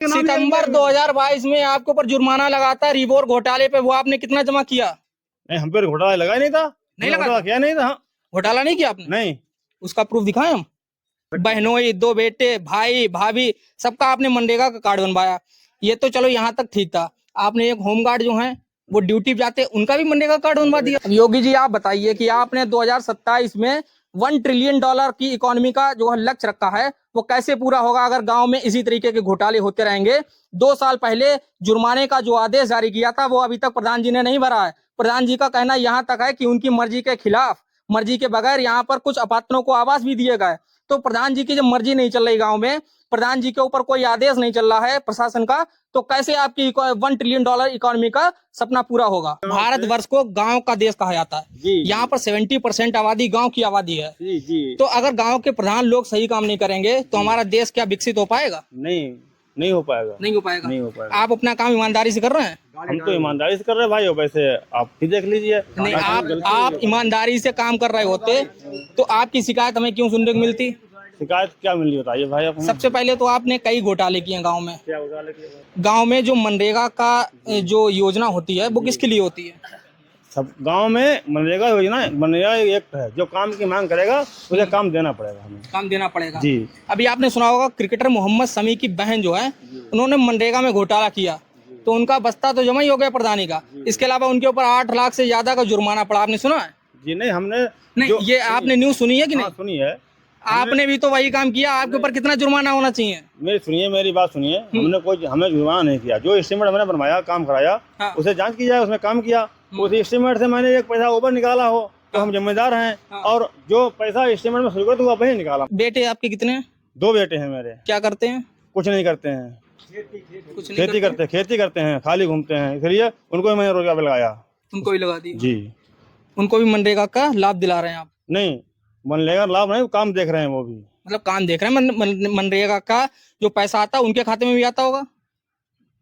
सितंबर 2022 में आपके ऊपर जुर्माना लगा था रिबोर घोटाले पे, वो आपने कितना जमा किया? नहीं, हम पे घोटाला लगा ही नहीं था। नहीं लगा घोटाला था? किया नहीं था। घोटाला नहीं किया आपने? नहीं। उसका प्रूफ दिखाएं हम। बहनोई, दो बेटे, भाई भाभी, सबका आपने मनरेगा का कार्ड बनवाया। ये तो चलो यहाँ तक ठीक था। आपने एक होमगार्ड जो है वो ड्यूटी पे जाते, उनका भी मनरेगा कार्ड बनवा दिया। अब योगी जी आप बताइए कि आपने 2027 में $1 ट्रिलियन की इकोनॉमी का जो है लक्ष्य रखा है, वो कैसे पूरा होगा अगर गांव में इसी तरीके के घोटाले होते रहेंगे? 2 साल पहले जुर्माने का जो आदेश जारी किया था वो अभी तक प्रधान जी ने नहीं भरा है। प्रधान जी का कहना यहाँ तक है कि उनकी मर्जी के खिलाफ, मर्जी के बगैर यहाँ पर कुछ अपात्रों को आवास भी दिए गए। तो प्रधान जी की जब मर्जी नहीं चल रही गांव में, प्रधान जी के ऊपर कोई आदेश नहीं चल रहा है प्रशासन का, तो कैसे आपकी $1 ट्रिलियन इकोनॉमी का सपना पूरा होगा? भारत वर्ष को गांव का देश कहा जाता है। यहाँ पर 70% आबादी गांव की आबादी है। तो अगर गांव के प्रधान लोग सही काम नहीं करेंगे तो हमारा देश क्या विकसित हो पाएगा? नहीं हो पाएगा। नहीं हो पाएगा। नहीं हो पाएगा। आप अपना काम ईमानदारी से कर रहे हैं? हम तो ईमानदारी से कर रहे हैं भाई, वैसे आप भी देख लीजिए। नहीं, आप ईमानदारी से काम कर रहे होते तो आपकी शिकायत हमें क्यों सुनने को मिलती? शिकायत क्या मिली बताइए भाई आप। सबसे पहले तो आपने कई घोटाले किए गांव में। क्या घोटाले किए? गांव में जो मनरेगा का जो योजना होती है वो किसके लिए होती है? सब गांव में मनरेगा योजना, मनरेगा एक है, जो काम की मांग करेगा उसे काम देना पड़ेगा हमें। काम देना पड़ेगा जी। अभी आपने सुना होगा क्रिकेटर मोहम्मद शमी की बहन जो है, उन्होंने मनरेगा में घोटाला किया तो उनका बस्ता तो जमा ही हो गया प्रधानी का। इसके अलावा उनके ऊपर 8 लाख से ज्यादा का जुर्माना पड़ा। आपने सुना है? जी नहीं, हमने नहीं, ये आपने न्यूज सुनी है कि नहीं? सुनी है। आपने भी तो वही काम किया, आपके ऊपर कितना जुर्माना होना चाहिए? मेरी बात सुनिए। हमें जुर्माना नहीं किया। जो एस्टीमेट हमने बनवाया, काम कराया, हाँ। उसे जांच की जाए, उसमें काम किया। उस एस्टीमेट से मैंने एक पैसा ओवर निकाला हो तो हम जिम्मेदार हैं। हाँ। और जो पैसा एस्टीमेट में स्वीकृत हुआ वही निकाला। बेटे आपके कितने हैं? 2 बेटे हैं मेरे। क्या करते हैं? कुछ नहीं करते हैं। कुछ नहीं खेती करते हैं, खाली घूमते हैं, इसलिए उनको भी मैंने रोजगार पे लगाया। उनको भी लगा दिया? जी। उनको भी मनरेगा का लाभ दिला रहे हैं आप? नहीं, मनरेगा लाभ नहीं, काम देख रहे हैं वो भी। मतलब काम देख रहे हैं। मनरेगा का जो पैसा आता है उनके खाते में भी आता होगा?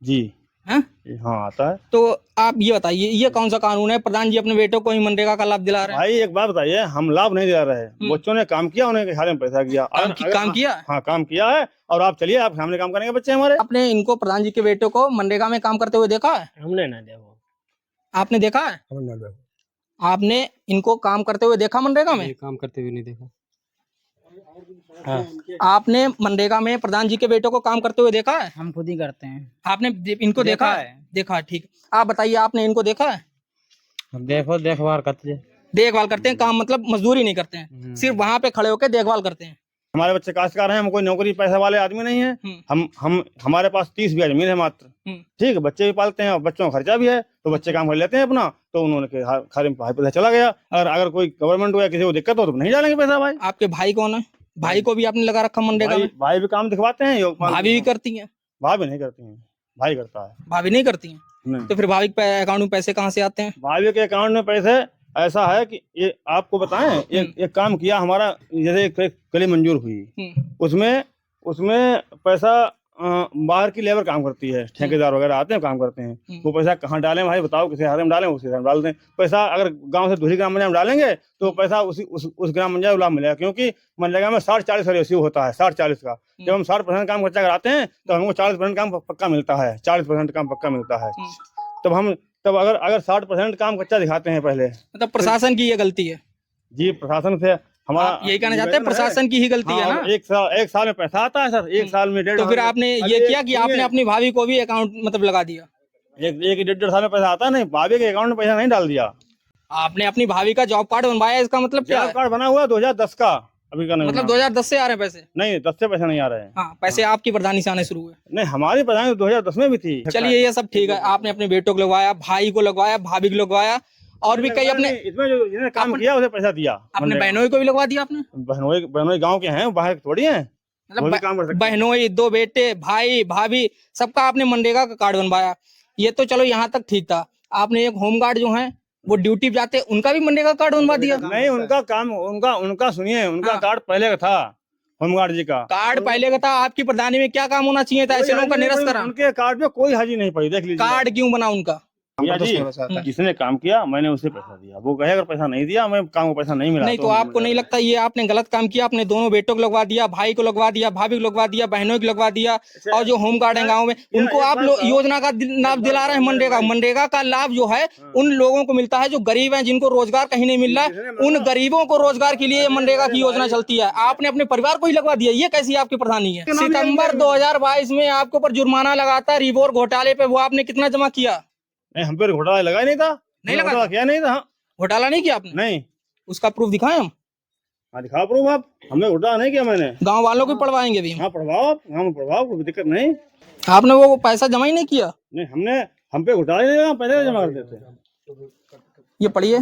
जी हैं? हाँ, आता है। तो आप ये बताइए, ये कौन सा कानून है प्रधान जी अपने बेटों को ही मनरेगा का लाभ दिला रहे हैं? भाई एक बात बताइए, हम लाभ नहीं दिला रहे हैं। बच्चों ने काम किया, उन्हें खाते में पैसा किया। काम किया? हाँ, काम किया है। और आप चलिए, आप सामने काम करेंगे बच्चे हमारे। आपने इनको प्रधान जी के बेटों को मनरेगा में काम करते हुए देखा है? हमने ना देखा। आपने देखा है? आपने इनको काम करते हुए देखा मनरेगा में? काम करते हुए नहीं देखा। हाँ। आपने मनरेगा में प्रधान जी के बेटों को काम करते हुए देखा है? हम खुद ही करते हैं। आपने इनको देखा है? देखा, ठीक। आप बताइए, आपने इनको देखा है? देखभाल करते हैं। देखभाल करते हैं, काम मतलब मजदूरी नहीं करते हैं, सिर्फ वहाँ पे खड़े होकर देखभाल करते हैं। हमारे बच्चे काश्तकार हैं, हम कोई नौकरी पैसे वाले आदमी नहीं है। हम हमारे पास 30 बीघा जमीन है मात्र। ठीक है, बच्चे भी पालते हैं और बच्चों का खर्चा भी है, तो बच्चे काम कर लेते हैं अपना। तो उन्होंने खाली पैसा चला गया। अगर कोई गवर्नमेंट को या किसी को दिक्कत हो तो नहीं डालेंगे पैसा। भाई आपके भाई कौन है? भाई को भी आपने लगा रखा मनरेगा में? भाई भी काम दिखवाते हैं। भाभी भी करती हैं? भाभी नहीं करती हैं, भाई करता है। भाभी नहीं करती हैं? तो फिर भाभी के अकाउंट में पैसे कहाँ से आते हैं? भाभी के अकाउंट में पैसे ऐसा है कि ये आपको बताएं, एक काम किया हमारा, जैसे एक कली मंजूर हुई, उसमें पैसा बाहर की लेबर काम करती है, ठेकेदार वगैरह आते हैं काम करते हैं। वो पैसा कहाँ डालें भाई बताओ, किसी हारे में डालें, उसी में डाल दें पैसा। अगर गांव से दूसरी ग्राम पंचायत में डालेंगे तो पैसा उस ग्राम पंचायत को लाभ मिलेगा, क्योंकि मनरेगा में 60-40 रेशियो होता है, 60-40 का। जब हम 60% काम खर्चा कराते हैं तो हमको 40% काम पक्का मिलता है, 40% काम पक्का मिलता है। तब अगर 60% काम कच्चा दिखाते हैं पहले, मतलब प्रशासन की ये गलती है? जी, प्रशासन से हमारा यही कहना चाहते हैं, प्रशासन की ही गलती है ना? एक साल में पैसा आता है सर, एक साल में 1.5। तो फिर आपने ये किया कि आपने अपनी भाभी को भी अकाउंट मतलब लगा दिया? एक 1.5 साल में पैसा आता नहीं, भाभी के अकाउंट में पैसा नहीं डाल दिया। आपने अपनी भाभी का जॉब कार्ड बनवाया, इसका मतलब क्या है? जॉब कार्ड बना हुआ 2010 का, अभी का नहीं। मतलब 2010 से आ रहे हैं पैसे? नहीं, 10 से पैसा नहीं आ रहे हैं। हाँ, पैसे आपकी प्रधानी से आने शुरू हुए? नहीं, हमारी प्रधानी 2010 में भी थी। चलिए, ये सब ठीक है। आपने अपने बेटों को लगवाया, भाई को लगवाया, भाभी को लगवाया, और भी कई अपने इसमें जो जिन्होंने काम किया उसे पैसा दिया। अपने बहनोई को भी लगवा दिया आपने? बहनोई गाँव के हैं, बाहर थोड़ी है। मतलब बहनोई, 2 बेटे, भाई भाभी, सबका आपने मनरेगा का कार्ड बनवाया। ये तो चलो यहाँ तक ठीक था। आपने एक होमगार्ड जो है वो ड्यूटी पे जाते, उनका भी मनरेगा कार्ड बनवा दिया? नहीं, उनका काम उनका सुनिए, उनका कार्ड पहले का था, होमगार्ड जी का कार्ड पहले का था। आपकी प्रधानी में क्या काम होना चाहिए था ऐसे लोगों का निरस्त करा? उनके कार्ड में कोई हाजिरी नहीं पड़ी, देख लीजिए। कार्ड क्यों बना उनका? भैया जी, जिसने काम किया मैंने उसे पैसा दिया, वो कहे अगर पैसा नहीं दिया मैं काम को पैसा नहीं मिला नहीं तो आपको नहीं लगता ये आपने गलत काम किया? आपने दोनों बेटों को लगवा दिया, भाई को लगवा दिया, भाभी को लगवा दिया, बहनों को लगवा दिया, और जो होमगार्ड है गाँव में उनको आप योजना का लाभ दिला रहे हैं। मनरेगा का लाभ जो है उन लोगों को मिलता है जो गरीब हैं, जिनको रोजगार कहीं नहीं मिल रहा है। उन गरीबों को रोजगार के लिए मनरेगा की योजना चलती है। आपने अपने परिवार को ही लगवा दिया, ये कैसी आपकी प्रधानी है? सितंबर 2022 में आपके ऊपर जुर्माना लगा था रिवोर घोटाले पे, वो आपने कितना जमा किया? नहीं, हम पे घोटाला लगा ही नहीं था। नहीं लगा घोटाला किया नहीं था। घोटाला नहीं किया आपने? नहीं। उसका प्रूफ दिखाएं हम? हाँ दिखाओ प्रूफ आप। हमने घोटाला नहीं किया। मैंने गांव वालों को पढ़वाएंगे भी हम। हाँ पढ़वाओ, गाँव में पढ़वाओ, कोई दिक्कत नहीं। आपने वो पैसा जमा ही नहीं किया? नहीं, हम पे घोटाला ही नहीं लगा, पैसे जमा कर देते। ये पढ़िए,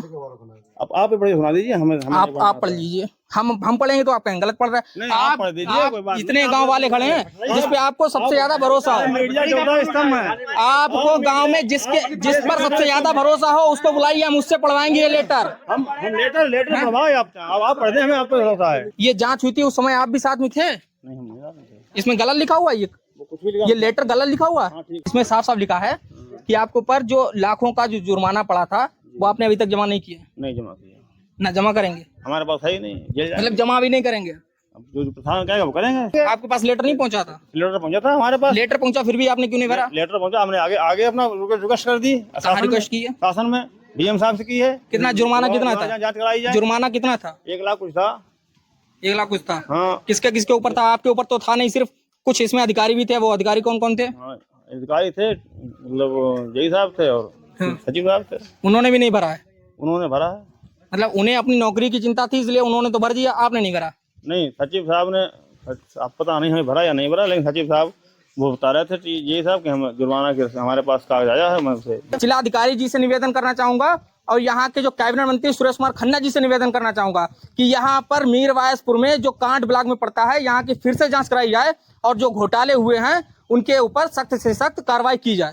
अब आप पढ़े सुना दीजिए हमें। आप पढ़ लीजिए। हम पढ़ेंगे तो आप कहेंगे गलत पढ़ रहे हैं। आप पढ़ दीजिए, कोई बात इतने गांव वाले खड़े हैं जिस पे आपको सबसे ज्यादा भरोसा हो। मीडिया चौथा स्तंभ है। आपको गांव में जिस पर सबसे ज्यादा भरोसा हो उसको बुलाइए, हम उससे पढ़वाएंगे ये लेटर। हम लेटर पढ़वाए आप पढ़ दें, हमें आप पे भरोसा है। ये जांच हुई थी उस समय आप भी साथ में थे? नहीं, हम नहीं थे। इसमें गलत लिखा हुआ है, ये लेटर गलत लिखा हुआ है। इसमें साफ साफ लिखा है कि आपके ऊपर जो लाखों का जो जुर्माना पड़ा था वो आपने अभी तक जमा नहीं किया। नहीं जमा किया। ना जमा करेंगे? हमारे पास है ही नहीं, जेल जाएंगे। मतलब जमा भी नहीं करेंगे? अब जो प्रधान कहेगा वो करेंगे। आपके पास लेटर नहीं पहुंचा था? लेटर पहुंचा था हमारे पास। लेटर पहुंचा फिर भी आपने क्यों नहीं भरा? लेटर पहुंचा, हमने आगे अपना रिक्वेस्ट कर दी। रिक्वेस्ट की है? शासन में डीएम साहब से की है। कितना जुर्माना कितना था? जांच कराई जाए। जुर्माना कितना था? 1 लाख कुछ था। 1 लाख कुछ था? हाँ। किसके ऊपर था? आपके ऊपर तो था नहीं, सिर्फ कुछ इसमें अधिकारी भी थे। वो अधिकारी कौन कौन थे? अधिकारी थे, मतलब जय साहब थे और सचिव साहब थे। उन्होंने भी नहीं भरा है? उन्होंने भरा है। मतलब उन्हें अपनी नौकरी की चिंता थी इसलिए उन्होंने तो भर दिया, आपने नहीं भरा? नहीं, सचिव साहब ने, आप पता नहीं हमें भरा या नहीं भरा, लेकिन सचिव साहब वो बता रहे थे ये साहब कि हम जुर्माना के हमारे पास कागज आया है। मैं उसे जिलाधिकारी जी से निवेदन करना चाहूंगा और यहाँ के जो कैबिनेट मंत्री सुरेश कुमार खन्ना जी से निवेदन करना चाहूंगा कि यहाँ पर मीरवायसपुर में जो कांट ब्लॉक में पड़ता है, यहाँ की फिर से जांच कराई जाए और जो घोटाले हुए हैं उनके ऊपर सख्त से सख्त कार्रवाई की जाए।